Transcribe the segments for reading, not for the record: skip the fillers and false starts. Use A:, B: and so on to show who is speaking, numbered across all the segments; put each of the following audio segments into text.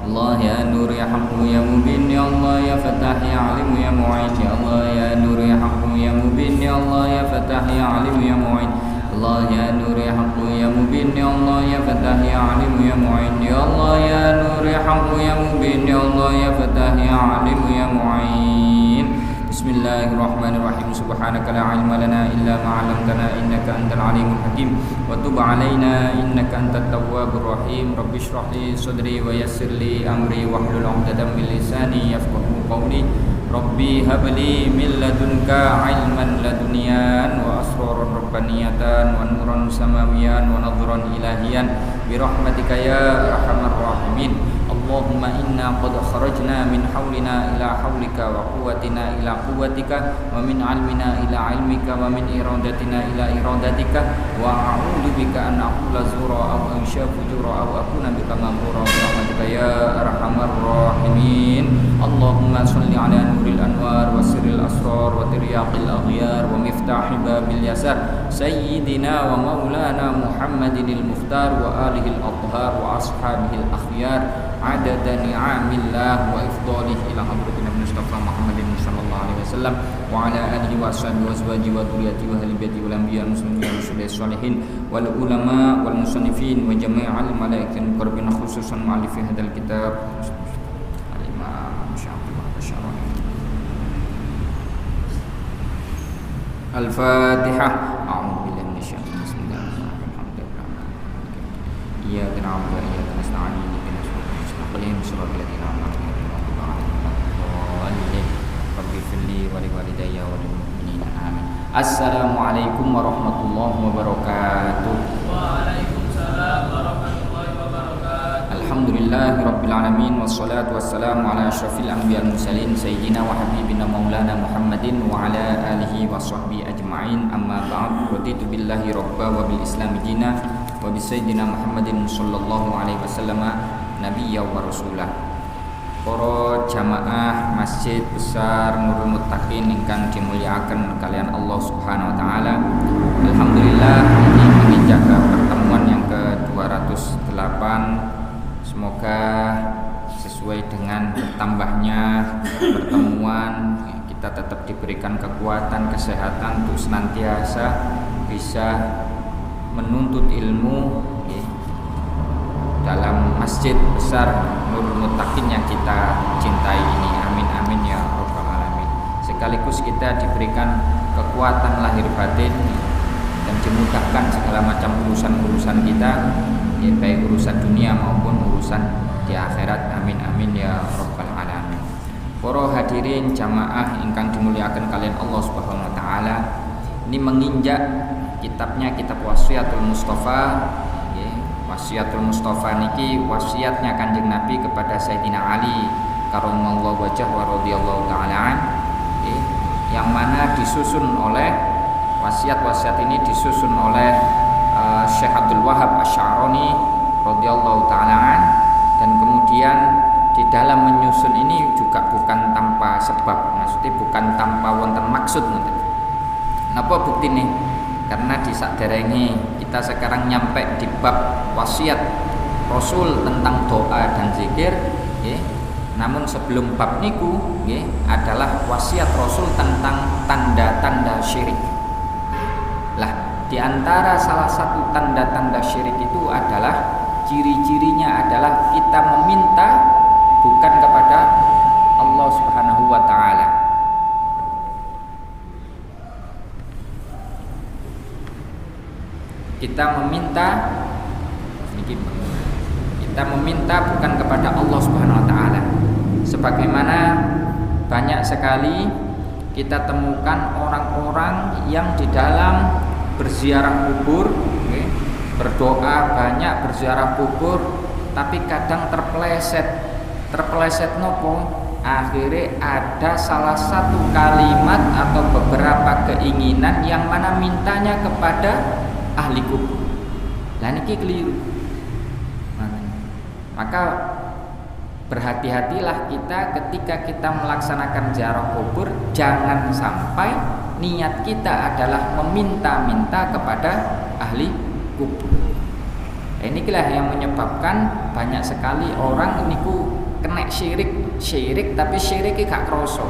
A: Allah ya Nur ya Haqqu ya Mubin ya Allah ya Fattah ya Alim ya Mu'in ya Allah ya Nur ya Haqqu ya Mubin ya Allah ya Fattah ya Alim ya Mu'in Allah ya Nur ya Haqqu ya Mubin ya Allah ya Fattah ya Alim ya Mu'in ya Allah ya Nur ya Haqqu ya Mubin ya Allah ya Fattah ya Alim ya Mu'in. Bismillahirrahmanirrahim. Subhanaka la ilma lana illa ma 'allamtana innaka antal alimul hakim wa tub 'alaina innaka antat tawwabur rahim. Rabbi shrah li sadri wa yassir li amri wahlul 'uqdatam min lisani yafqahu qawli. Rabbi habli min ladunka ilman laduniyan wa asraran rabbaniyatan wa nuran samawiyan wa nadhran ilahiyan bi rahmatika ya arhamar rahimin. Allahumma inna qad kharajna min hawlina ila hawlika wa quwwatina ila quwwatika wa min ilmina ila ilmika wa min iradatina ila iradatika wa a'udzu bika an aqula zura aw ansha fujura aw akuna bika mamura bi rahmatika ya arhamar rahimin. Allahumma shalli ala nuril anwar wa sirril asrar wa tiryaqil aghyar wa miftahi babil yasar sayyidina wa maulana Muhammadinil mukhtar wa alihil athhar wa ashabihil akhyar adada ni'amillah wa ifdalihi ila hadratina Mustafa Muhammadin sallallahu alaihi wasallam wa ala alihi wa ashabihi wa azwajihi wa dhurriyyatihi wa ahli baitihi wal anbiya muslimin wa sholihin wal ulama wal musannifin wa jami'al malaikatil muqarrabin khususan mu'allifi hadzal kitab al-imam Syafi'i Syarani. Al-Fatihah. A'udzu billahi minasyaitonir rajim. Bismillahirrahmanirrahim. Iyyaka na'budu wa iyyaka nasta'in. Qulihim surah alladziina an'amta 'alaihim Rabbi firli wa liwalidayya wa lil mu'minina amin. Assalamualaikum warahmatullahi wabarakatuh.
B: Waalaikumsalam warahmatullahi wabarakatuh.
A: Alhamdulillahirabbil alamin wassalatu wassalamu ala asyrafil anbiya'il mursalin sayyidina wa habibina maulana Muhammadin wa ala alihi wa sahbihi ajma'in. Amma ba'd. Raditu billahi rabba wa bil islam dina wa bi sayyidina Muhammadin sallallahu alaihi wasallam nabiyya wa rasulah. Para jamaah Masjid Besar Nurul Muttaqin ingkang dimulyakaken kalian Allah Subhanahu wa taala. Alhamdulillah ini menginjak pertemuan yang ke-208. Semoga sesuai dengan bertambahnya pertemuan kita tetap diberikan kekuatan, kesehatan untuk senantiasa bisa menuntut ilmu dalam Masjid Besar Nurul Muttaqin yang kita cintai ini. Amin amin ya rabbal alamin. Sekaligus kita diberikan kekuatan lahir batin dan dimudahkan segala macam urusan-urusan kita, ya, baik urusan dunia maupun urusan di akhirat. Amin amin ya rabbal alamin. Para hadirin jamaah ingkang dimuliakan kalian Allah Subhanahu wa taala, ini menginjak kitabnya kitab Wasiatul Mustafa. Wasiatul Mustafa niki wasiatnya Kanjeng Nabi kepada Sayyidina Ali karramallahu wajhah wa radhiyallahu ta'ala an, yang mana disusun oleh wasiat-wasiat ini disusun oleh Syekh Abdul Wahab Asy'arani radhiyallahu ta'ala an, dan kemudian di dalam menyusun ini juga bukan tanpa sebab, maksudnya bukan tanpa wonten maksud. Napa bukti nih? Karena di saderenge kita sekarang nyampe di bab wasiat Rasul tentang doa dan zikir, ya. Namun sebelum bab niku, ya, adalah wasiat Rasul tentang tanda-tanda syirik. Lah, di antara salah satu tanda-tanda syirik itu adalah ciri-cirinya adalah kita meminta bukan kepada Allah Subhanahu wa taala. Kita meminta bukan kepada Allah Subhanahu wa taala. Sebagaimana banyak sekali kita temukan orang-orang yang di dalam berziarah kubur, okay, berdoa banyak berziarah kubur, tapi kadang terpeleset nopo? Akhirnya ada salah satu kalimat atau beberapa keinginan yang mana mintanya kepada ahli kubur. Lah niki keliru. Maka berhati-hatilah kita ketika kita melaksanakan ziarah kubur, jangan sampai niat kita adalah meminta-minta kepada ahli kubur. Inilah yang menyebabkan banyak sekali orang niku syirik tapi syirik iki gak krasa.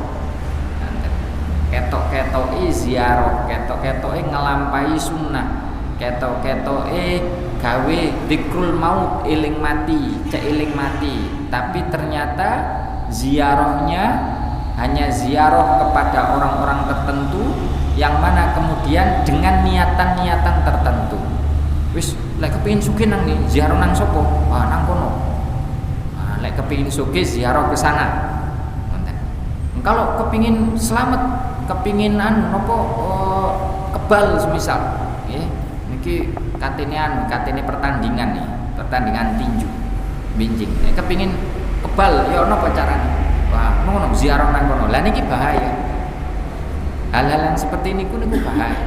A: Ketok-ketoke ziarah, ketok-ketoke ngelampahi sunnah, ketok-ketoke gawe dzikrul maut, eling mati, cek eling mati. Tapi ternyata ziarahnya hanya ziarah kepada orang-orang tertentu yang mana kemudian dengan niatan-niatan tertentu. Wis lek kepengin sugih nang ni ziarah nang sapa? Ah nang kono. Lek kepengin sugih ziarah ke sana. Kalau kepingin selamat, kepingin kebal semisal, ya, niki katene pertandingan nih, pertandingan tinju, binjing. Kepingin kebal, ya ono apa carane? Wah, ngono ziarah nang kono. Lah niki bahaya. Hal-hal yang seperti ini niku bahaya.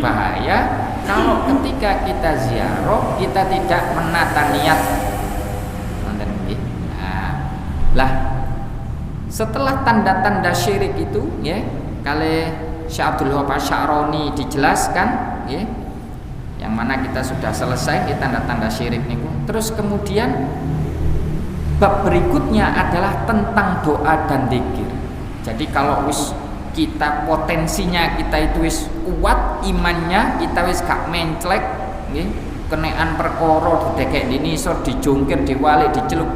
A: Bahaya kalau ketika kita ziarah kita tidak menata niat. Nonton nggih. Lah setelah tanda-tanda syirik itu ya, kali Syekh Abdul Wahab Asy'arani dijelaskan ya, yang mana kita sudah selesai di tanda-tanda syirik niku. Terus kemudian bab berikutnya adalah tentang doa dan zikir. Jadi kalau wis kita potensinya kita itu wis kuat imannya, kita wis gak menclek nggih, kenekan perkara didekek dinisor, dijungkir, diwalik, dicelup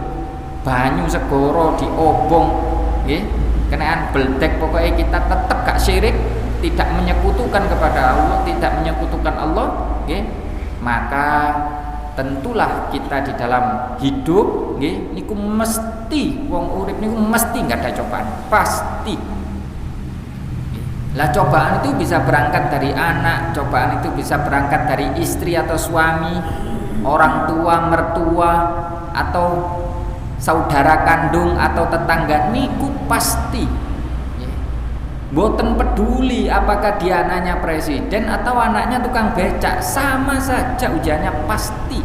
A: banyu segoro, diobong nggih, kenekan beldek, pokoknya kita tetap gak syirik, tidak menyekutukan kepada Allah, tidak menyekutukan Allah nggih, maka tentulah kita di dalam hidup nggih niku mesti wong urip niku mesti enggak ada cobaan, pasti. Lah cobaan itu bisa berangkat dari anak, cobaan itu bisa berangkat dari istri atau suami, orang tua, mertua atau saudara kandung atau tetangga niku pasti. Boten peduli apakah dia anaknya presiden atau anaknya tukang becak, sama saja ujiannya pasti.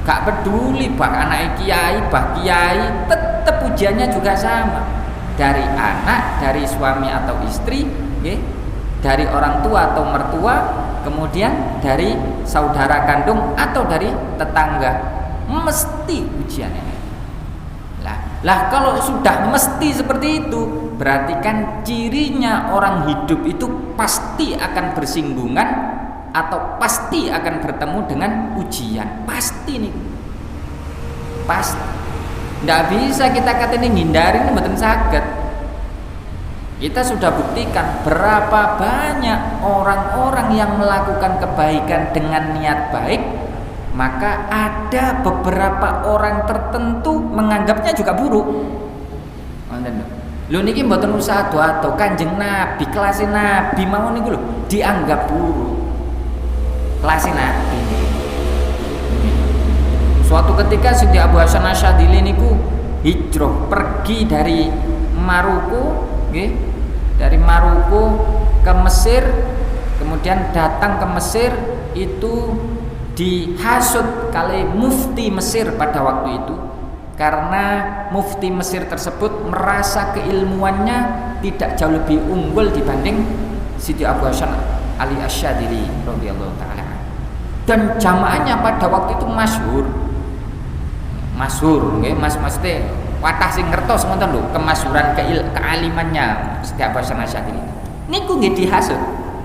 A: Gak peduli bah anak kiai, bah kiai, tetap ujiannya juga sama. Dari anak, dari suami atau istri, dari orang tua atau mertua, kemudian dari saudara kandung atau dari tetangga. Mesti ujiannya. Lah kalau sudah mesti seperti itu, berarti kan cirinya orang hidup itu pasti akan bersinggungan atau pasti akan bertemu dengan ujian. Pasti nih. Pasti. Nggak bisa kita katanya ngindari, ini mboten saged. Kita sudah buktikan berapa banyak orang-orang yang melakukan kebaikan dengan niat baik, maka ada beberapa orang tertentu menganggapnya juga buruk. Lho niki mboten usah ado-ado, Kanjeng Nabi, kelas Nabi mawon niku lho dianggap buruk. Kelas Nabi. Suatu ketika Siti Abu Hasan Asyadzili niku hijrah pergi dari Maroko, nggih, dari Maroko ke Mesir, kemudian datang ke Mesir itu dihasut kali mufti Mesir pada waktu itu, karena mufti Mesir tersebut merasa keilmuannya tidak jauh lebih unggul dibanding Siti Abu Hasan Ali Asyadzili radhiyallahu taala. Dan jamaahnya pada waktu itu masyhur nggih, maksudnya watah sing ngertos ngoten lho, kemasyhuran kealimannya Siti Abu Hasan Asyadzili. Niku nggih dihasut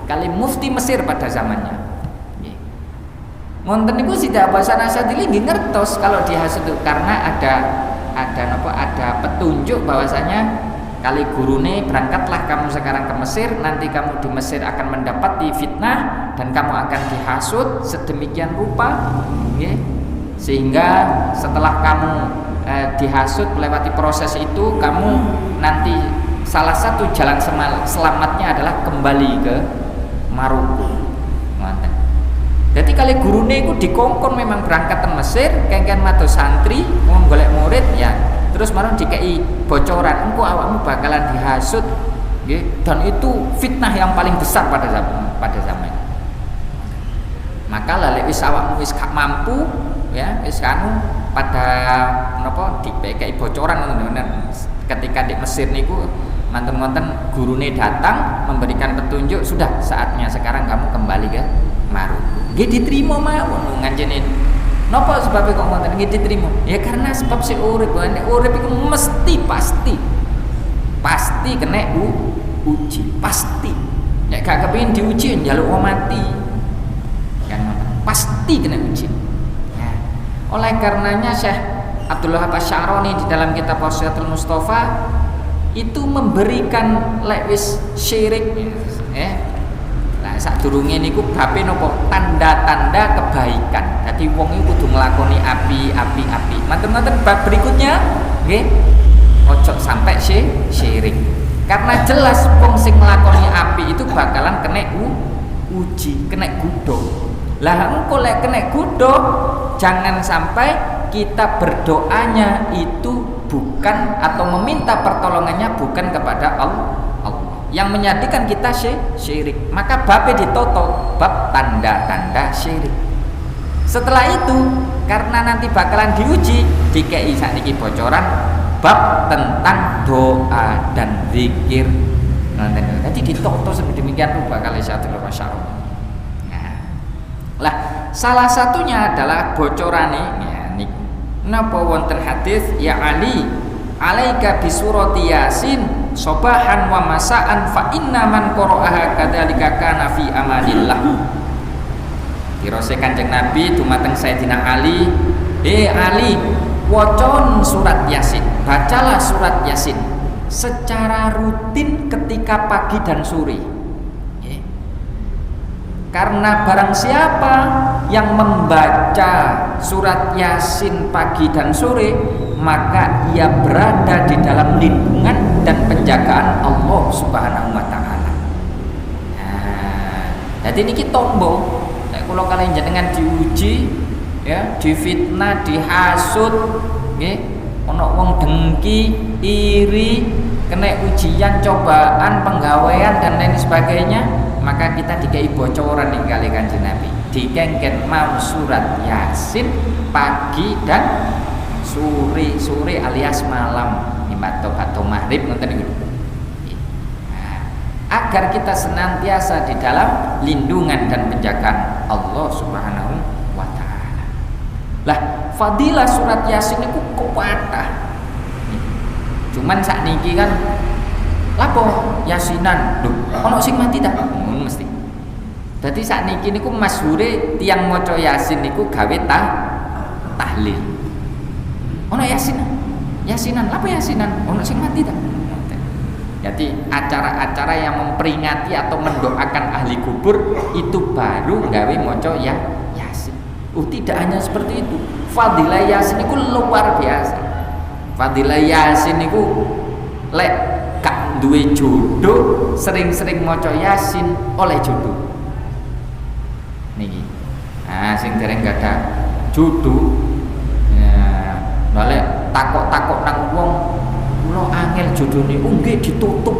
A: kali mufti Mesir pada zamannya. Ngonten niku Siti Abu Hasan Asyadzili nggih ngertos kalau dihasut karena ada petunjuk bahwasanya kali gurune, berangkatlah kamu sekarang ke Mesir, nanti kamu di Mesir akan mendapati fitnah dan kamu akan dihasut sedemikian rupa, nggih. Sehingga setelah kamu dihasut melewati proses itu, kamu nanti salah satu jalan selamatnya adalah kembali ke Maroko. Jadi kali gurune iku dikongkon memang berangkat ke Mesir, kengken mados santri, mau golek murid ya. Terus marang dikei bocoran, engko awakmu bakalan dihasut, nggih. Dan itu fitnah yang paling besar pada zaman. Maka lek wis awakmu wis gak mampu, ya, wis kanu pada napa dikei bocoran ngoten. Ketika di Mesir niku manten-manten gurune datang memberikan petunjuk, sudah saatnya sekarang kamu kembali ke Maroko. Nggih diterima mawon nganjene Napa sebabnya kok ngoten nggih diterima? Ya karena sebab si urip, nek urip iku mesti pasti kena uji, pasti. Nek gak kepengin diuji njaluk wong mati. Kan pasti kena uji. Ya. Oleh karenanya Syekh Abdullah Asy'arani di dalam kitab Wasiatul Mustafa itu memberikan lek wis syirik Nah, sadurunge niku bape napa tanda-tanda kebaikan. Dadi wong iku kudu nglakoni api. Manten-manten bab berikutnya nggih. Ojo sampai syirik. Karena jelas wong sing nglakoni api itu bakalan kena uji, kena godhong. Lah engko lek kena godhong, jangan sampai kita berdoanya itu bukan atau meminta pertolongannya bukan kepada Allah yang menjadikan kita syirik. Maka babnya ditoto bab tanda-tanda syirik. Setelah itu karena nanti bakalan diuji dikei sakniki bocoran bab tentang doa dan zikir. Jadi ditoto sedemikian rupa kali satu masyarakat. Nah, lah salah satunya adalah bocorane napa wonten hadis ya Ali alaika bi surati yasin sobahan wa masaan fa inna man qara'aha kadzalika kana fi amanillah. Dirose Kanjeng Nabi dumateng Sayyidina Ali, Ali, wacon surat Yasin, bacalah surat Yasin secara rutin ketika pagi dan sore. Karena barang siapa yang membaca surat Yasin pagi dan sore, maka ia berada di dalam lindungan dan penjagaan Allah Subhanahu wa taala. Nah, jadi niki tombo. Nek kula kalian jenengan diuji, ya, difitnah, dihasut, nggih, ana wong dengki, iri, kena ujian, cobaan, penggawaian dan lain sebagainya, maka kita dikei bocoran nih kali Kanjeng Nabi. Dikengken mau surat Yasin pagi dan sore alias malam bato maghrib ngoten niku. Nah, agar kita senantiasa di dalam lindungan dan penjagaan Allah Subhanahu wa taala. Lah, fadilah surat Yasin niku kuwatah. Cuman sakniki kan lapo Yasinan lho, ono sing mati ta? Ngono mesti. Dadi sakniki niku masyhure tiyang maca Yasin niku gawe tahlil. Ono Yasinan, apa Yasinan? Ono sing mati ta? Jadi acara-acara yang memperingati atau mendoakan ahli kubur itu baru gawe maca Yasin. Tidak hanya seperti itu. Fadilah Yasin niku luar biasa. Fadilah Yasin niku lek gak duwe jodoh, sering-sering maca Yasin oleh jodoh. Niki. Nah, sing dereng gak ada jodoh, ya, lek takok-takok nang wong, kula angel jodone, nggih ditutup.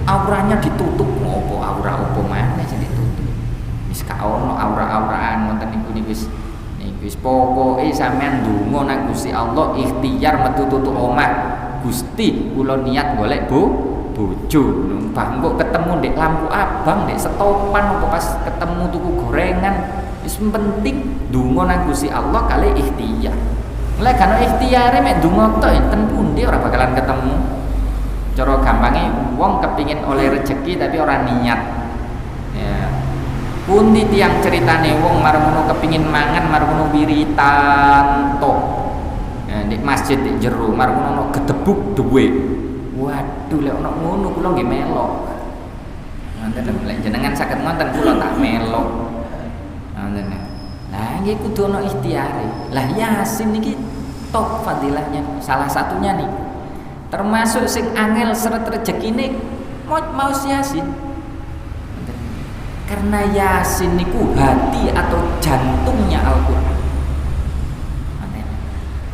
A: Auranya ditutup. Ngopo aura opo maneh sing ditutup? Wis gak ono aura-auraan wonten niku wis pokoke sampean ndonga nang Gusti Allah ikhtiar metu tutuk omah. Gusti, kula niat golek bojo. Mbah kok ketemu ndek lampu abang, ndek setopan apa pas ketemu tuku gorengan. Wis penting ndonga nang Gusti Allah kali ikhtiar. Lek kan ikhtiare mek ndonga tok ten pundi ora bakalan ketemu. Cara gampange wong kepingin oleh rezeki tapi ora niat. Ya. Pundi tiang ceritane wong marang ngono kepingin mangan marang ngono wiritan tok. Di masjid di jero marang ono gedebuk duwe. Waduh lek ono ngono kula nggih melok. Ngoten lek jenengan saged ngoten kula tak melok. Ngoten. Lah nggih kudu ono ikhtiare. Lah Yasin niki top fadilahnya. Salah satunya nih. Termasuk sing angel seret rezekine mau Yasin. Karena Yasin niku hati atau jantungnya Al-Qur'an.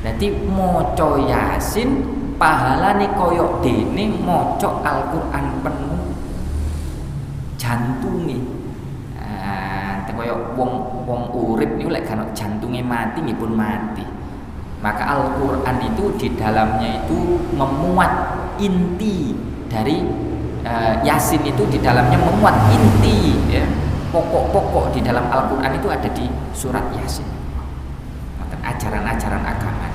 A: Jadi maca Yasin pahalane koyok dene maca Al-Qur'an penuh jantunge. Koyok wong urip niku lek kan jantunge mati nggih pun mati. Maka Al-Qur'an itu di dalamnya itu memuat inti dari Yasin itu di dalamnya memuat inti ya. Pokok-pokok di dalam Al-Qur'an itu ada di surat Yasin.
C: ajaran-ajaran agama.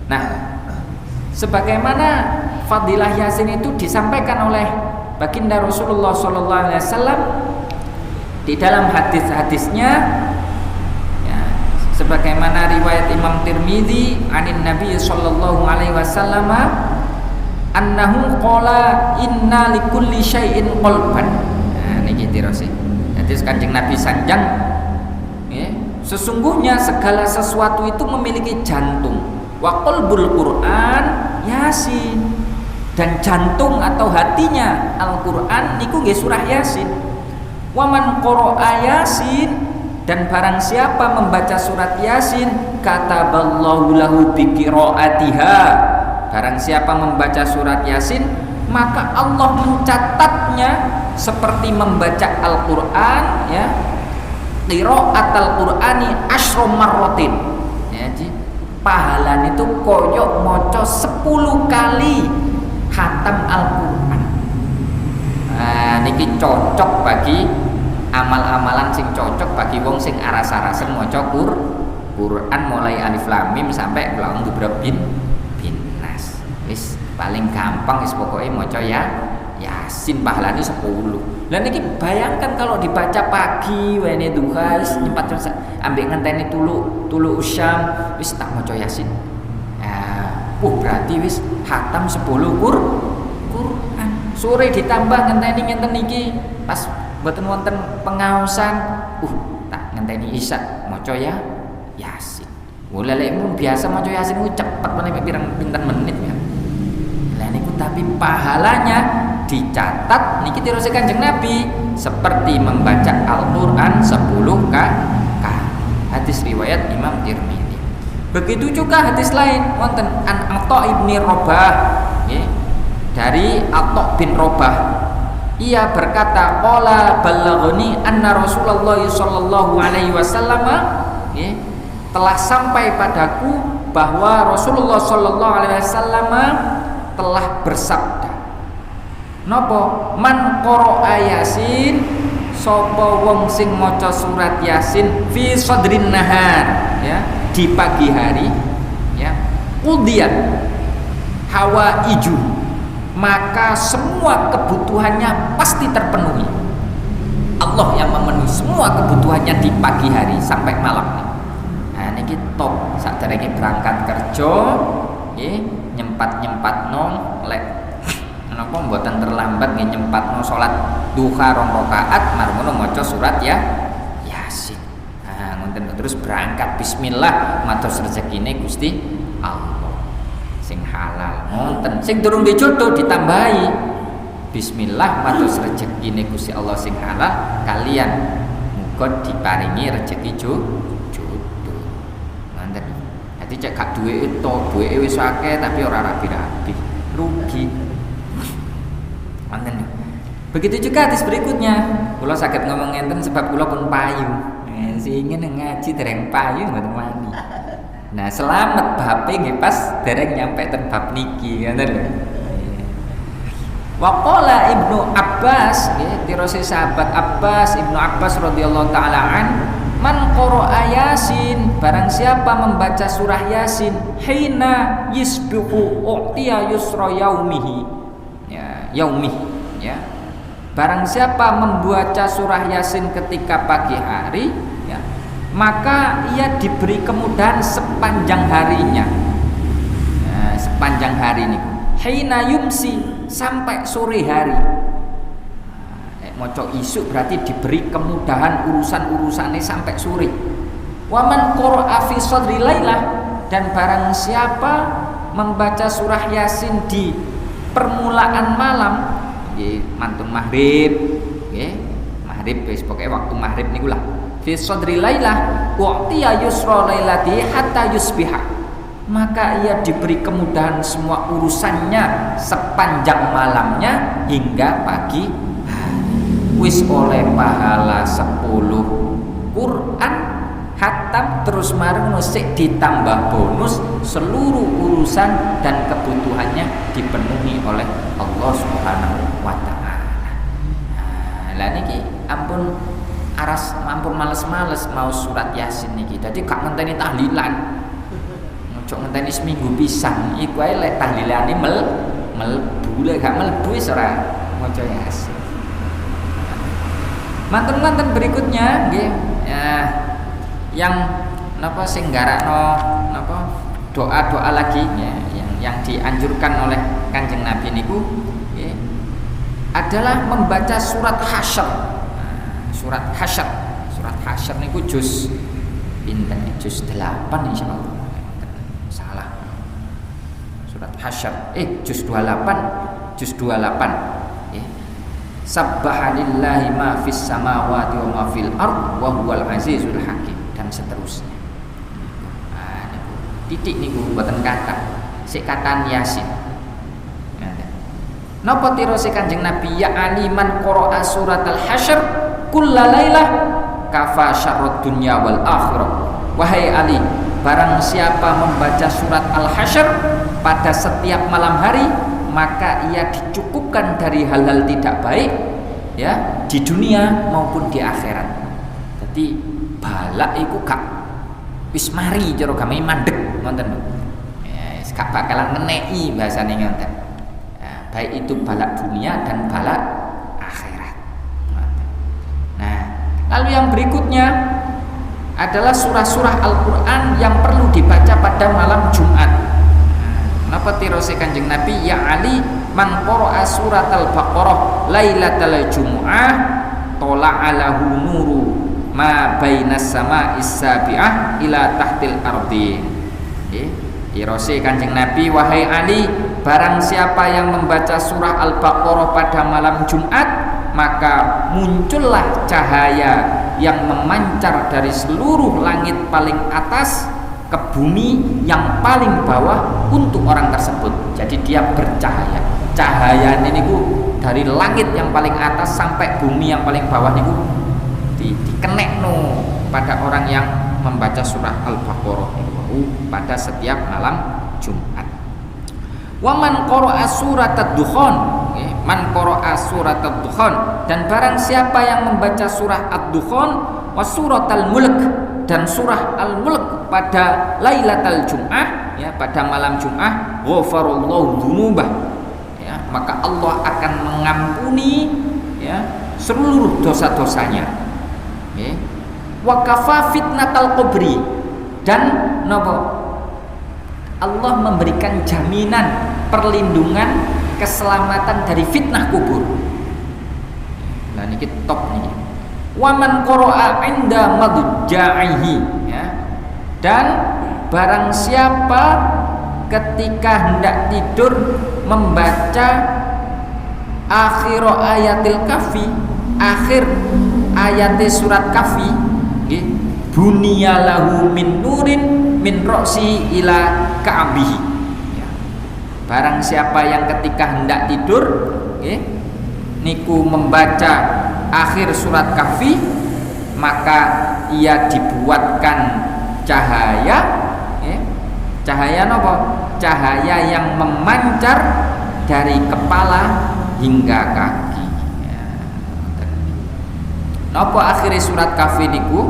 C: Nah, sebagaimana fadilah Yasin itu disampaikan oleh baginda Rasulullah SAW di dalam hadis-hadisnya, ya, sebagaimana riwayat Imam Tirmidzi anin Nabi sallallahu alaihi wasallam annahu qala inna likulli syai'in qalban. Nah niki dirose. Jadi Kanjeng Nabi sanjang, ya, sesungguhnya segala sesuatu itu memiliki jantung. Wa qalbul Qur'an Yasin, dan jantung atau hatinya Al-Qur'an niku nggih surah Yasin. Wa man qara'a Yasin, dan barang siapa membaca surat Yasin, kataballahu lahu biqiraatiha, barang siapa membaca surat Yasin maka Allah mencatatnya seperti membaca Al-Qur'an, ya, qiraatul Qur'ani asyra marratin, ya, pahala itu koyok maca 10 kali khatam Al-Qur'an. Nah, niki cocok bagi amal-amalan sing cocok bagi wong sing aras-arasen maca Quran mulai alif lam mim sampai qul bin nas. Wis paling gampang wis pokoke maca ya Yasin pahalane 10. Lah niki bayangkan kalau dibaca pagi wene duha wis nyempat ambek ngenteni tulu usyam wis tak maca Yasin. Berarti wis khatam 10 Quran. Sore ditambah ngenten niki pas mboten wonten pengaosan, tak ngenteni isya maca ya Yasin. Lelekmu biasa maca Yasin ku cepet meneh pirang pinten menit ya. Lah niku tapi pahalanya dicatat niki terus Kanjeng Nabi seperti membaca Al-Qur'an 10 kali. Hadis riwayat Imam Tirmidzi. Begitu juga hadis lain wonten an Atha ibn Rabah, ya, dari Atha bin Rabah. Ia berkata, qala balaghani anna Rasulullah sallallahu alaihi wasallam, ya, telah sampai padaku bahwa Rasulullah sallallahu alaihi wasallam telah bersabda. Napa? Man qara'a Yasin, sapa wong sing maca surat Yasin fi sadrin nahar, ya, di pagi hari, ya, qudiyat hawaiju, maka semua kebutuhannya pasti terpenuhi. Allah yang memenuhi semua kebutuhannya di pagi hari sampai malam. Nah niki top sakderenge berangkat kerja, nggih, nyempat-nyempatno lek menapa mboten terlambat nggih nyempatno salat duha 2 rakaat marmono maca surat ya Yasin. Nah ngoten terus berangkat bismillah matos rezekine Gusti Allah sing halal. Ngoten sing durung dijodoh ditambahi bismillah matos rezekine Gusti Allah sing halal kalian muga diparingi rezeki jodoh. Ngoten. Dadi cek gak duwe to, duweke wis akeh tapi ora rapi-rapi, rugi. Ngoten. Begitu juga hadis berikutnya. Kula saged ngomong ngenten sebab kula pun payu. Singin ngaji dereng payu mboten wani. Nah, selamat bape nggih pas dereng nyampe ten bab niki, ngoten lho. Wa qala Ibnu Abbas, nggih, tirose sahabat Abbas, Ibnu Abbas radhiyallahu taala an, man qara'a Yasin, barang siapa membaca surah Yasin, hina yisbiqu u'tiya yusra yaumihi. Ya, yaumih, ya. Barang siapa membaca surah Yasin ketika pagi hari, ya, maka ia diberi kemudahan sepanjang harinya. Nah, sepanjang hari ini. Hina yumsi, sampai sore hari. Maca isuk berarti diberi kemudahan urusan-urusannya sampai sore. Waman qara'a fi sadri lailah, dan barang siapa membaca surah Yasin di permulaan malam, nggih, mantun maghrib, nggih, maghrib wis pokoke waktu maghrib niku lah. Fi sadri lailah waqtiya yusra lailati hatta yusbiha, maka ia diberi kemudahan semua urusannya sepanjang malamnya hingga pagi hari. Wis oleh pahala 10 Quran khatam terus mareng sik ditambah bonus seluruh urusan dan kebutuhannya dipenuhi oleh Allah Subhanahu wa taala. Nah, lah niki ampun aras mampun males-males mau surat Yasin niki. Dadi gak ngenteni tahlilan. Ojo ngenteni seminggu pisan. Iku ae lek tahlilane mlebu lek gak mlebu wis ora maca Yasin. Manten-manten berikutnya nggih yang napa sing garakno napa doa-doa lagi ya, yang dianjurkan oleh Kanjeng Nabi niku ya, adalah membaca surat Hasyr. Surat Hasyr niku juz pinten? Juz 8 insyaallah. Salah. Surat Hasyr juz 28. Ya. Sabbahalillahi ma fis samawati wa ma fil ard wa huwal azizul hakim dan seterusnya. Titik niku mboten kata sik katan Yasin. Napa tirose Kanjeng Nabi ya aliman qira'a surat al-hasyr kullalailah kafa syarrud dunya wal akhirah. Wahai Ali, barang siapa membaca surat al-hasyr pada setiap malam hari, maka ia dicukupkan dari hal-hal tidak baik ya di dunia maupun di akhirat. Jadi balak iku gak wis mari cara gawe mandeg ngoten lho. Ya, gak bakalan ngeneki bahasane ngoten. Ya, baik itu balak dunia dan balak akhirat. Nah, lalu yang berikutnya adalah surah-surah Al-Qur'an yang perlu dibaca pada malam Jumat. Napa tirose Kanjeng Nabi ya Ali man qara'a surat al-Baqarah lailatal jumu'ah tala'alahu nuru ma bainas sama'is sabi'ah ila tahtil ardi. Tirose Kanjeng Nabi wahai Ali, barang siapa yang membaca surah Al-Baqarah pada malam Jumat, maka muncullah cahaya yang memancar dari seluruh langit paling atas ke bumi yang paling bawah untuk orang tersebut. Jadi dia bercahaya. Cahaya ini niku dari langit yang paling atas sampai bumi yang paling bawah niku dikenekno pada orang yang membaca surah Al-Baqarah pada setiap malam Jumat. Wa man qara'a surat ad-dukhan, man qara'a surat ad-dukhan, dan barang siapa yang membaca surah ad-dukhan wa surat al-mulk dan surah al-mulk pada lailatul jum'ah ya, pada malam Jumat, ghafarallahu dzunubah ya, maka Allah akan mengampuni ya seluruh dosa-dosanya. Ya. Wa kafa fitnatal qabri, dan napa Allah memberikan jaminan perlindungan keselamatan dari fitnah kubur. Nah niki top niki. Wa man qara'a 'inda madja'ihi ya. Dan barang siapa ketika hendak tidur membaca akhir ayatil kahfi, akhir ayat surat kahfi nggih, bunyalahu min nurin min roksi ila ka'bihi ya. Barang siapa yang ketika hendak tidur okay, niku membaca akhir surat kahfi, maka ia dibuatkan cahaya okay, cahaya apa? Cahaya yang memancar dari kepala hingga kaki ya. Napa akhir surat kahfi niku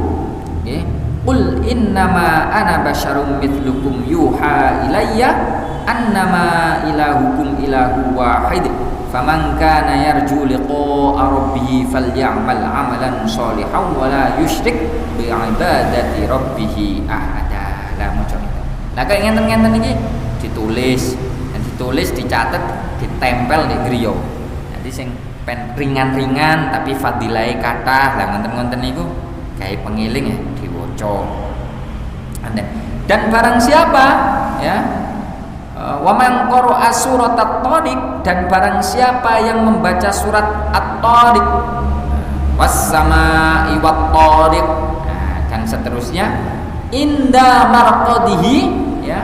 C: okay, qul innama ana basyarum mithlukum yuha ilayya annama ilahukum ilahu wahid faman kana yarju liqa'a rabbih falyamal amalan sholihan wa la yusyrik bi ibadati rabbih ahada. Lah macam itu. Lah kaya ngenten-ngenten iki ditulis dicatat, ditempel di griya. Nanti sing pen ringan-ringan tapi fadilahe kathah. Lah ngoten-ngoten niku gawe pengiling ya diwaca. Dan barang siapa ya wa man qara'a surat at-tariq, dan barang siapa yang membaca surat at-tariq was-samaa'i wat-tariq dan seterusnya inda marqadihi ya,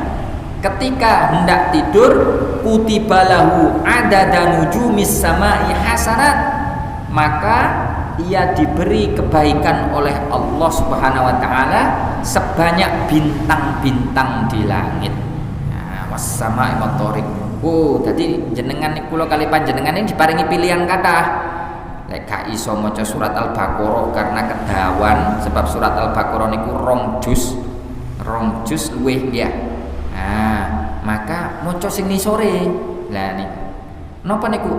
C: ketika hendak tidur kutibalahu adada nujumis samaa'i hasanat, maka ia diberi kebaikan oleh Allah Subhanahu wa taala sebanyak bintang-bintang di langit. Was-samaa'i wat-tariq. Oh, dadi jenengan kula kali panjenengan ini diparingi pilihan kathah. lek gak iso maca surat Al-Baqarah karena kedawan, sebab surat Al-Baqarah niku 2 juz luwih ya. Nah, maka maca sing nisore. Lah niku napa niku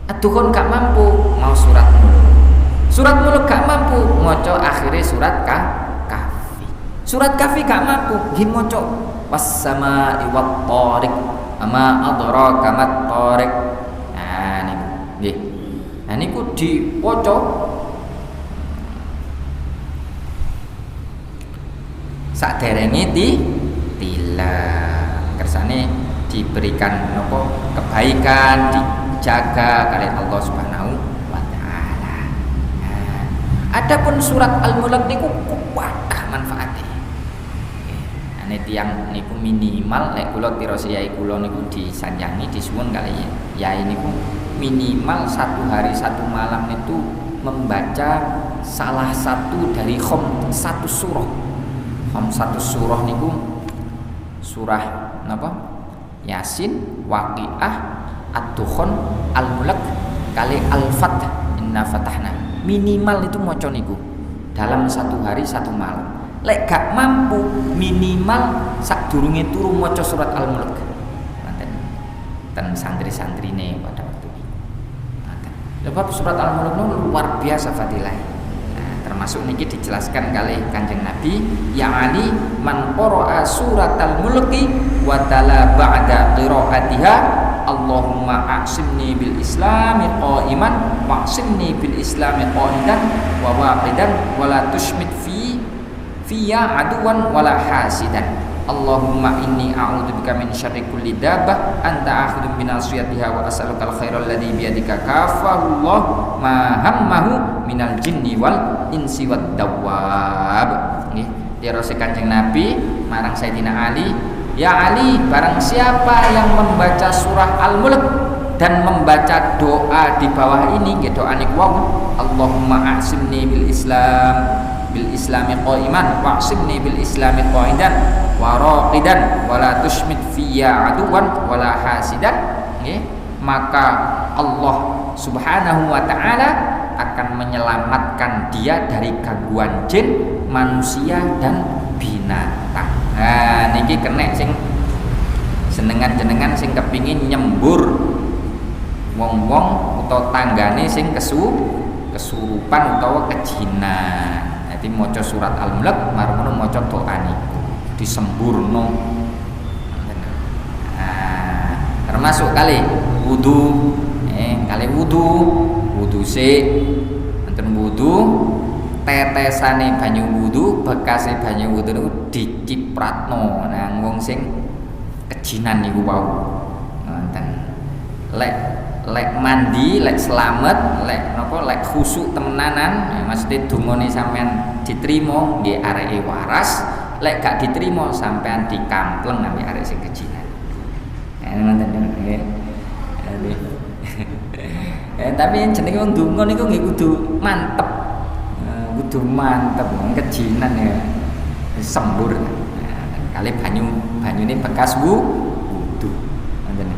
C: Ad-Dukhan gak mampu mau surat muluk gak mampu maca akhire surat Kahfi. Surat Kahfi gak mampu nggih maca was-samaa'i wat-thariq ama adraka mat-thariq. Nah niku nggih. Nah niku diwaca saderenge tilah kersane diberikan napa kebaikan, dijaga oleh Allah Subhanahu wa taala. Nah, adapun surat Al-Mulk niku kuwatah manfaate. Ane tiyang niku minimal lek kula tirose yai kula niku disanjangi disuwun kali yai niku minimal 1 hari 1 malam itu membaca salah satu dari satu surah. Satu surah niku surah napa? Yasin, Waqiah, Ad-Dukhan, Al-Mulk kali Al-Fath, Inna Fatahna. Minimal itu maca niku dalam 1 hari 1 malam. Lek gak mampu minimal sadurunge turu maca surat Al-Mulk. Ngoten. Ten santri-santrine pada waktu itu. Ngoten. Sebab surat Al-Mulk luar biasa fadilahnya. Termasuk niki dijelaskan kali Kanjeng Nabi, ya Ali man qara'a suratal mulki wa tala ba'da qira'atiha Allahumma a'simni bil islami qa'iman wa'simni bil islami qa'idan wa waqidan wa la tushmit fiya aduwan wa la hasidan Allahumma inni a'udzubika min syarri kulli dabbah anta akhudun min asiyatiha wa as'alukal khairal ladzi biyadika kafahullah ma hammahu minal jinni wal insi wad dawab. Nggih, dirose Kanjeng Nabi marang Sayyidina Ali, ya Ali, barang siapa yang membaca surah Al-Mulk dan membaca doa di bawah ini, nggih doa niku wau, Allahumma a'simni bil islami qa'iman wa'simni bil islami qa'idan wa raqidan wa la tushmit fiyya aduwan wa la hasidan, nggih, maka Allah Subhanahu wa taala akan menyelamatkan dia dari gangguan jin, manusia dan binatang. Nah niki kena sing senengan jenengan sing kepingin nyembur wong-wong utawa tanggane sing kesurupan utawa kejinan. Jadi maca surat Al-Mulk marang maca doa niku disemburno. Nah, termasuk kali wudu, kali wudu sik enten wudu tetesane banyu wudu bekase banyu wudu niku dicipratno nang wong sing kejinan niku wau. Ngoten. Lek mandi, lek selamat, lek khusyuk temenanan, maksudnya dungane sampean diterima nggih areke waras, lek gak diterima sampean dikampleng ambek arek sing kejinan. Ngoten nggih. Tapi jenenge wong donga niku nggih kudu mantep. Kudu mantep wong kejinan ya. Sembur. Kali banyune bekas wudu. Ngoten.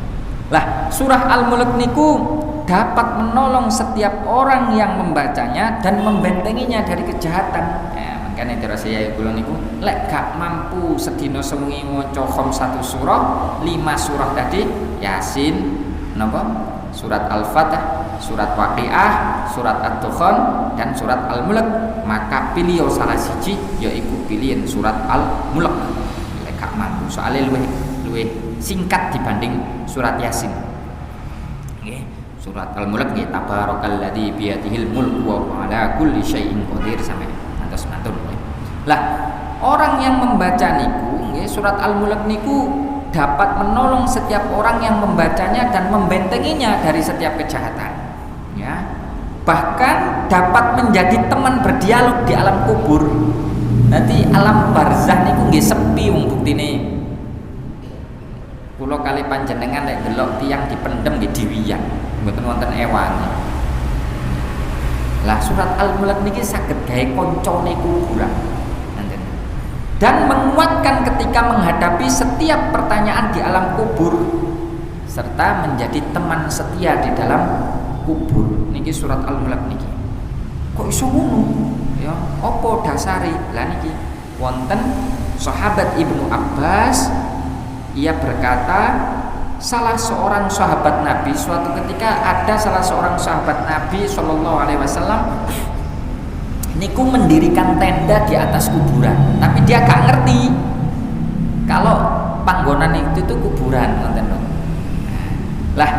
C: Lah, surah Al-Mulk niku dapat menolong setiap orang yang membacanya dan membentenginya dari kejahatan. Makanya terus ya kula niku lek gak mampu sedina sewengi maca 1 surah, 5 surah tadi, Yasin, napa? Surat Al-Fatah, surat Waqiah, surat Ad-Dukhan dan surat Al-Mulk, maka pilih salah siji yaiku pilihan surat Al-Mulk. Lek gak mampu soalnya luwih singkat dibanding surat Yasin. Nggih, surat Al-Mulk nggih tabarakalladzi biyadihil mulku wa huwa ala kulli syai'in qadir sampai mantus mantun. Lah, orang yang membaca niku nggih surat Al-Mulk niku dapat menolong setiap orang yang membacanya dan membentenginya dari setiap kejahatan. Ya. Bahkan dapat menjadi teman berdialog di alam kubur. Nanti alam barzah niku nggih sepi wong buktine. Kula kali panjenengan lek delok tiyang dipendem nggih diwiyan, mboten wonten ewane. Lah surat Al-Mulk niki saged gawe kancane kuburan. Dan menguatkan ketika menghadapi setiap pertanyaan di alam kubur serta menjadi teman setia di dalam kubur. Niki surat Al-Mulk niki. Kok iso ngono? Ya, apa dasare? Lah niki wonten sahabat Ibnu Abbas, ia berkata, salah seorang sahabat Nabi suatu ketika ada salah seorang sahabat Nabi Shallallahu Alaihi Wasallam niku mendirikan tenda di atas kuburan, tapi dia gak ngerti kalau panggonan itu tuh kuburan, nonton. Lah,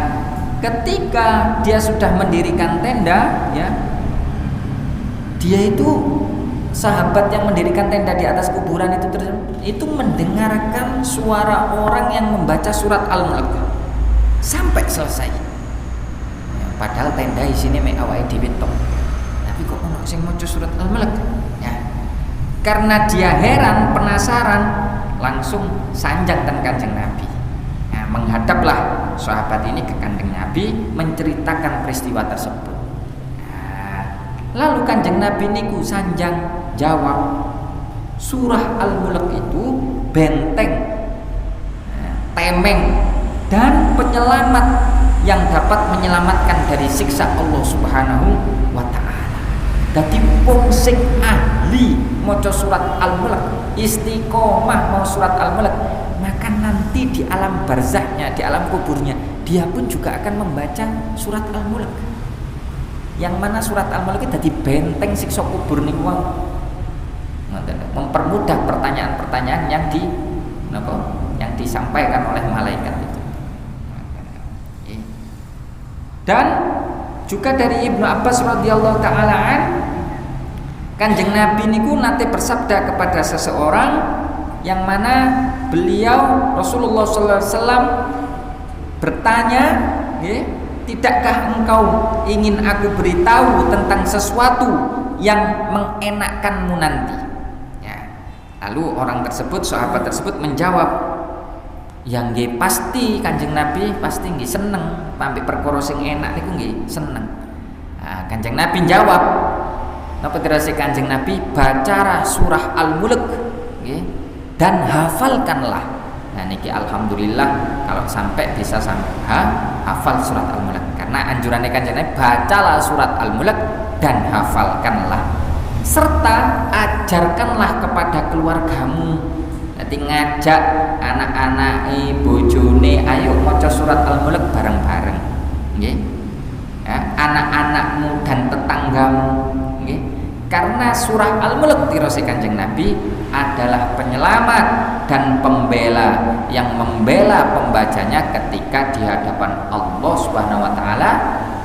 C: ketika dia sudah mendirikan tenda, ya, dia itu sahabat yang mendirikan tenda di atas kuburan itu mendengarkan suara orang yang membaca surat Al-Mulk sampai selesai. Ya, padahal tenda isinya mek awake dhewe tok. Tapi kok ono sing maca surat Al-Mulk? Ya. Karena dia heran, penasaran, langsung sanjang ten Kanjeng Nabi. Nah, menghadaplah sahabat ini ke Kanjeng Nabi menceritakan peristiwa tersebut. Nah, lalu Kanjeng Nabi niku sanjang jawab, surah Al-Mulk itu benteng, temeng dan penyelamat yang dapat menyelamatkan dari siksa Allah Subhanahu wa taala. Dadi wong sing ahli maca surat Al-Mulk, istiqomah mau surat Al-Mulk, maka nanti di alam barzahnya, di alam kuburnya, dia pun juga akan membaca surat Al-Mulk. Yang mana surat Al-Mulk itu dadi benteng siksa kubur niku wae. Mempermudah pertanyaan-pertanyaan yang disampaikan oleh malaikat itu. Dan juga dari Ibnu Abbas radhiyallahu taala an, Kanjeng Nabi niku nate bersabda kepada seseorang yang mana beliau Rasulullah sallallahu alaihi wasallam bertanya, tidakkah engkau ingin aku beritahu tentang sesuatu yang mengenakkanmu nanti? Ya. Lalu orang tersebut, sahabat tersebut menjawab, yang nggih pasti Kanjeng Nabi pasti nggih seneng, pampi perkara sing enak niku nggih seneng. Nah, Kanjeng Nabi jawab, napa terase Kanjeng Nabi, bacalah surah Al-Mulk, nggih, dan hafalkanlah. Nah niki alhamdulillah kalau sampai bisa hafal surat Al-Mulk, karena anjurannya Kanjeng Nabi, bacalah surat Al-Mulk dan hafalkanlah, serta ajarkanlah kepada keluargamu. Nanti ngajak anak-anak, bojone, ayo maca surat Al-Mulk bareng-bareng, nggih. Ya, anak-anakmu dan tetanggamu, nggih. Karena surah Al-Mulk dirose Kanjeng Nabi adalah penyelamat dan pembela yang membela pembacanya ketika di hadapan Allah Subhanahu wa taala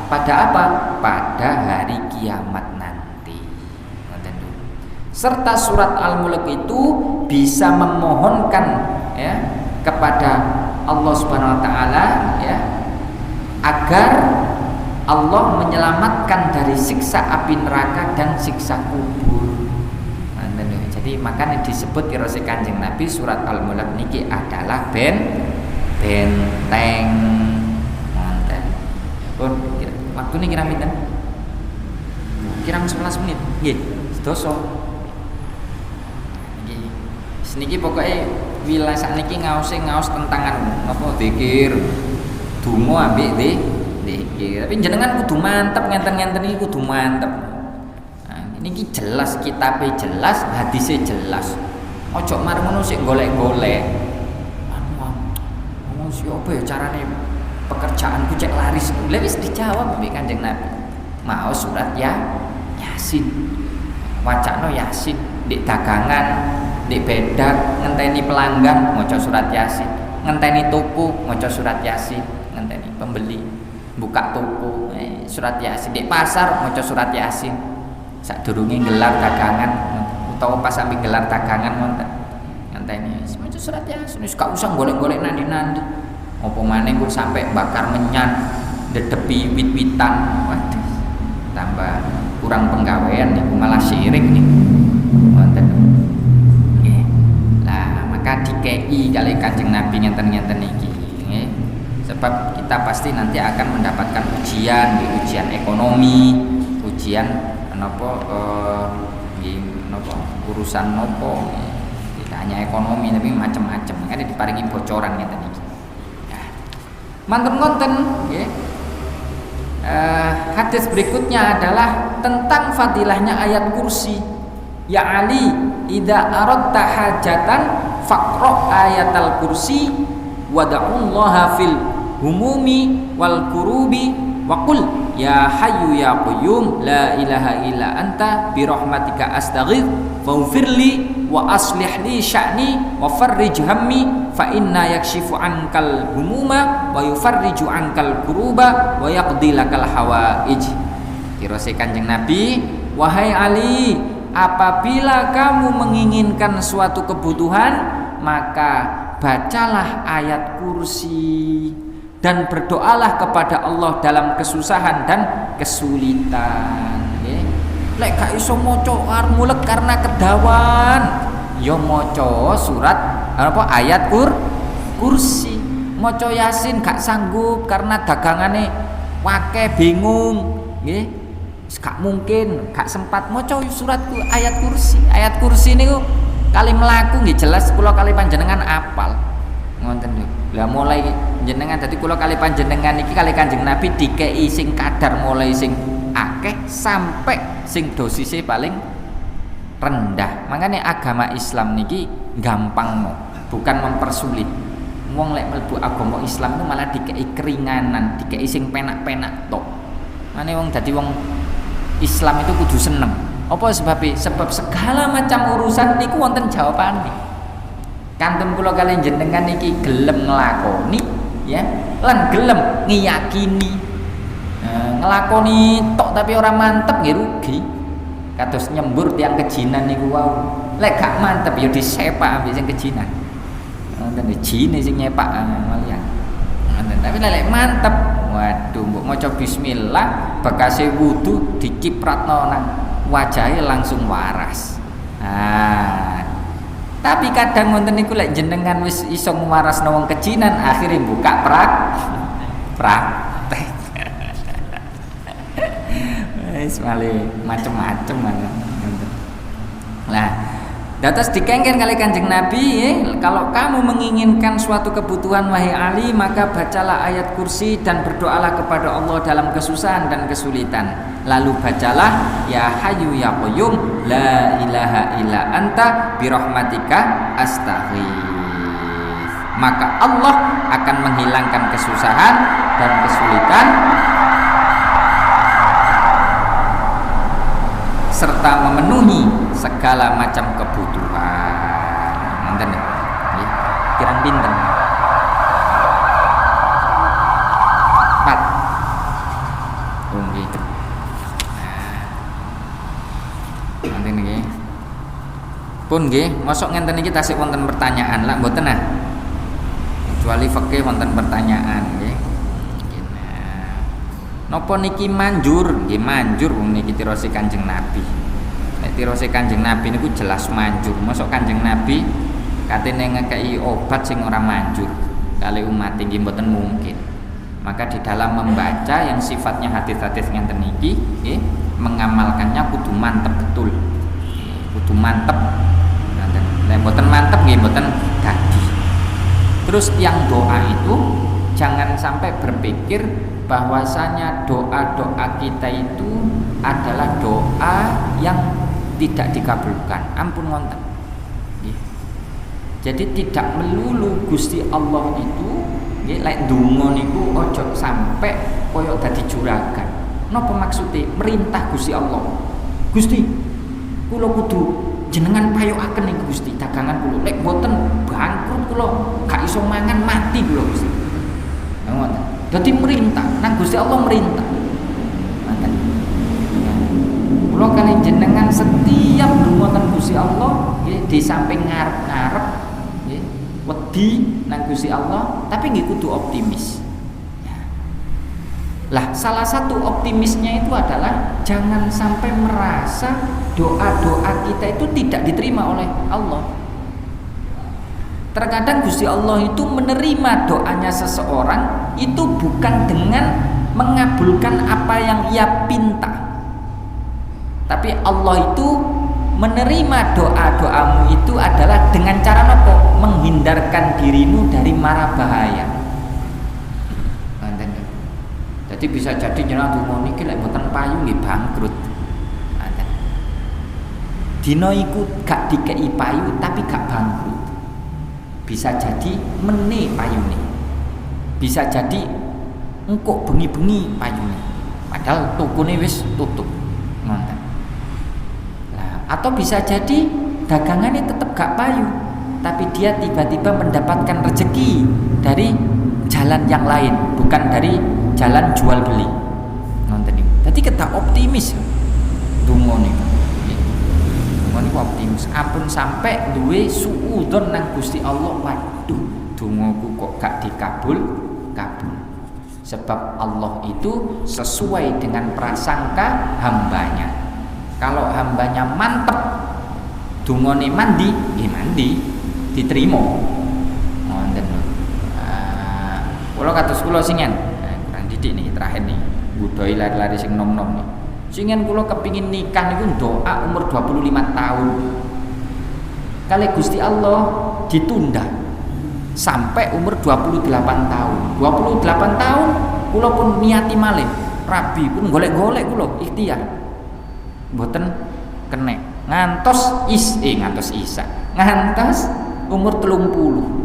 C: pada apa? Pada hari kiamat nanti. Serta surat Al-Mulk itu bisa memohonkan, ya, kepada Allah Subhanahu wa taala, ya, agar Allah menyelamatkan dari siksa api neraka dan siksa kubur. Jadi makanya disebut irose Kanjeng Nabi surat Al-Mulk niki adalah benteng. Manten. Pun waktu ini kira pinten? Kira 11 menit. Nggih, sedoso. Niki pokoknya wilayah sakniki ngaos tentang apa zikir, donga ambek zikir. Tapi jenengan kudu mantep, ngenten-ngenten iki kudu mantep. Nah, niki jelas, kitabe jelas, hadise jelas. Ojo mari ngono sik golek-golek. Anu siapa ya carane pekerjaanku cek laris. Lha wis dijawab mbek Kanjeng Nabi. Mau surat Yasin. Wacana Yasin di dagangan, di bedak, ngenteni pelanggan maca surat Yasin, ngenteni tuku maca surat Yasin, ngenteni pembeli buka tuku surat Yasin, di pasar maca surat Yasin, sadurunge gelar dagangan utawa pas sampe gelar dagangan ngenteni maca surat Yasin. Wis gak usah golek-golek nandi-nandi. Apa maneh kok sampe bakar menyan dedepi wit-witan, waduh tambah kurang penggawean niku, malah syirik niku. Wonten. Nggih. Lah, maka dikei kali Kanjeng Nabi ngenten-ngenten iki, nggih. Sebab kita pasti nanti akan mendapatkan ujian, ujian ekonomi, ujian napa urusan nopo. Tidak hanya ekonomi tapi macam-macam. Kan diparingi bocoran ngeten iki. Nah, mantep ngonten, nggih. Hadis berikutnya adalah tentang fadilahnya ayat kursi. Ya Ali, idza aradta hajatan faqra ayatal kursi wada'ullaha fil humumi wal kurubi wa qul ya hayyu ya qayyum la ilaha illa anta bi rahmatika astaghith faghfirli wa aslih li sya'ni wa farrij hammi fa inna yakshifu ankal humuma wa yufarriju ankal kuruba wa yaqdi lakal hawaij. Dirose Kanjeng Nabi, wahai Ali, apabila kamu menginginkan suatu kebutuhan, maka bacalah ayat kursi dan berdoalah kepada Allah dalam kesusahan dan kesulitan. Lek gak iso maca mulek karena kedawan, ya maca surat ayat kursi. Maca Yasin gak sanggup karena dagangane wake bingung, nggih. Gak mungkin, gak sempat maca surat ayat kursi. Ayat kursi niku kali melaku nggih jelas kula kali panjenengan apal. Ngoten niku. Lah mulai jenengan dadi kula kali panjenengan iki kali Kanjeng Nabi dikei sing kadar mulai sing akeh sampai sing dosisnya paling rendah. Makanya agama Islam niki gampang no, bukan mempersulit. Wong lek mlebu agama Islam itu malah dikei keringanan, dikei sing penak-penak tok. Mane wong dadi wong Islam itu kudu seneng. Apa sebabnya? Sebab segala macam urusan niku wonten jawabane. Kantun kula kalian jenengan niki gelem nglakoni ya, lan gelem ngiyakini. Nglakoni tok tapi ora mantep nggih rugi. Kados nyembur tiang kejinan niku wau. Lek gak mantep ya disepak ambek sing kejinan. Wonten jine sing nyepak malian. Tapi lek mantep, waduh mbok maca bismillah bekase wudu dicipratno nang wajahe langsung waras. Tapi kadang wonten niku lek jenengan wis iso ngwarasno wong kejinan akhire buka praktek. Wis male macem-macem lah. Dados dikengken kali Kanjeng Nabi, kalau kamu menginginkan suatu kebutuhan wahai Ali, maka bacalah ayat kursi dan berdoalah kepada Allah dalam kesusahan dan kesulitan. Lalu bacalah ya Hayyu ya Qayyum la ilaha illa anta bi rahmatika astaghith. Maka Allah akan menghilangkan kesusahan dan kesulitan serta memenuhi segala macam kebutuhan. Nonton ya, kirang pinten 4 gitu. Nanti niki pun nggih, mosok ngenten iki tasik wonten pertanyaan lah mboten nah. Kecuali fikih wonten pertanyaan nggih. Napa niki manjur? Nggih manjur wong niki tirose Kanjeng Nabi. Nek tirose Kanjeng Nabi niku jelas manjur. Mosok Kanjeng Nabi katene ngekei obat sing ora manjur kali umat nggih mboten mungkin. Maka di dalam membaca yang sifatnya hadis-hadis ngenten niki nggih, mengamalkannya kudu mantep betul. Kudu mantep. Nek mboten mantep nggih mboten dadi. Terus yang doa itu jangan sampai berpikir bahwasanya doa-doa kita itu adalah doa yang tidak dikabulkan. Ampun ngonten. Jadi tidak melulu Gusti Allah itu nggih lek ndonga niku ojo sampai koyo dadi juragan. Napa maksude? Merintah Gusti Allah. Gusti, kula kudu jenengan payokaken niku Gusti dagangan kula. Lek boten bangkrut kula, gak iso mangan mati kula Gusti. Ngoten. Jadi merintah, nang Gusti Allah merintah. Maka kula kali jenengan setiap donga nang Gusti Allah nggih di samping ngarep-ngarep nggih wedi nang Gusti Allah, tapi nggih kudu optimis. Lah, salah satu optimisnya itu adalah jangan sampai merasa doa-doa kita itu tidak diterima oleh Allah. Terkadang Gusti Allah itu menerima doanya seseorang itu bukan dengan mengabulkan apa yang ia pinta, tapi Allah itu menerima doa-doamu itu adalah dengan cara apa? Menghindarkan dirimu dari mara bahaya. Jadi Jadi bisa jadi jenengan donga niki lek mboten payu nggih bangkrut. Dina iku gak dikei payu tapi gak bangkrut. Bisa jadi mene payune. Bisa jadi engko bengi-bengi payune. Padahal tokone wis tutup. Ngoten. Nah, atau bisa jadi dagangannya tetap gak payu, tapi dia tiba-tiba mendapatkan rezeki dari jalan yang lain, bukan dari jalan jual beli. Nonton ini. Tadi kita optimis. Dungo nih. Dungo nih optimis. Ampun sampai duwe suudzon nang Gusti Allah. Waduh, dungoku kok gak dikabul. Sebab Allah itu sesuai dengan prasangka hambanya. Kalau hambanya mantep, dungone mandi, mandi, diterima. Ngoten. Kula kados kula singen, kurang didik nih terakhir nih, budaya lari-lari sing nom-nom nih. Singen kula kepingin nikah niku doa umur 25 tahun. Kali Gusti Allah ditunda sampai umur 28 tahun. 28 tahun kula pun niati malih, rabi pun golek-golek kula ikhtiar. Mboten kenek. Ngantos umur 30.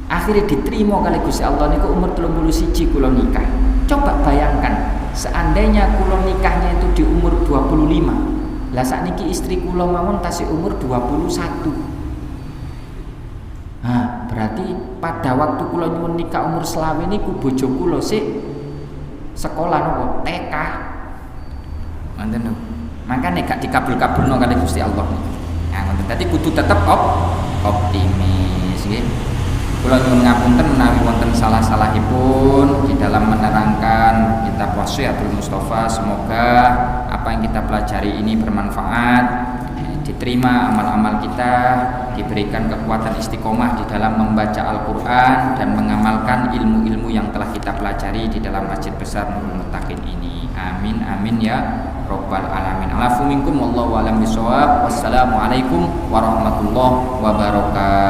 C: Akhirnya diterima kali Gusti Allah niku umur 31 kula nikah. Coba bayangkan, seandainya kula nikahnya itu di umur 25. Lah sakniki istri kula mawon tasih umur 21. Nah, berarti pada waktu kula nyuwun nikah umur selawe niku bojo kula sik sekolah nopo TK. Ngoten lho. Makanya gak dikabul-kabulno kali Gusti Allah. Nah, ngoten. Dadi kudu tetep optimis nggih. Kula nyuwun ngapunten menawi wonten salah-salahipun di dalam menerangkan kitab Wasiatul Mustofa. Semoga apa yang kita pelajari ini bermanfaat, diterima amal-amal kita, diberikan kekuatan istiqomah di dalam membaca Al-Qur'an dan mengamalkan ilmu-ilmu yang telah kita pelajari di dalam Masjid Besar Nurul Muttaqin ini. Amin amin ya Rabbal alamin. Alafu minkum wallahu a'lam bishawab. Wassalamualaikum warahmatullahi wabarakatuh.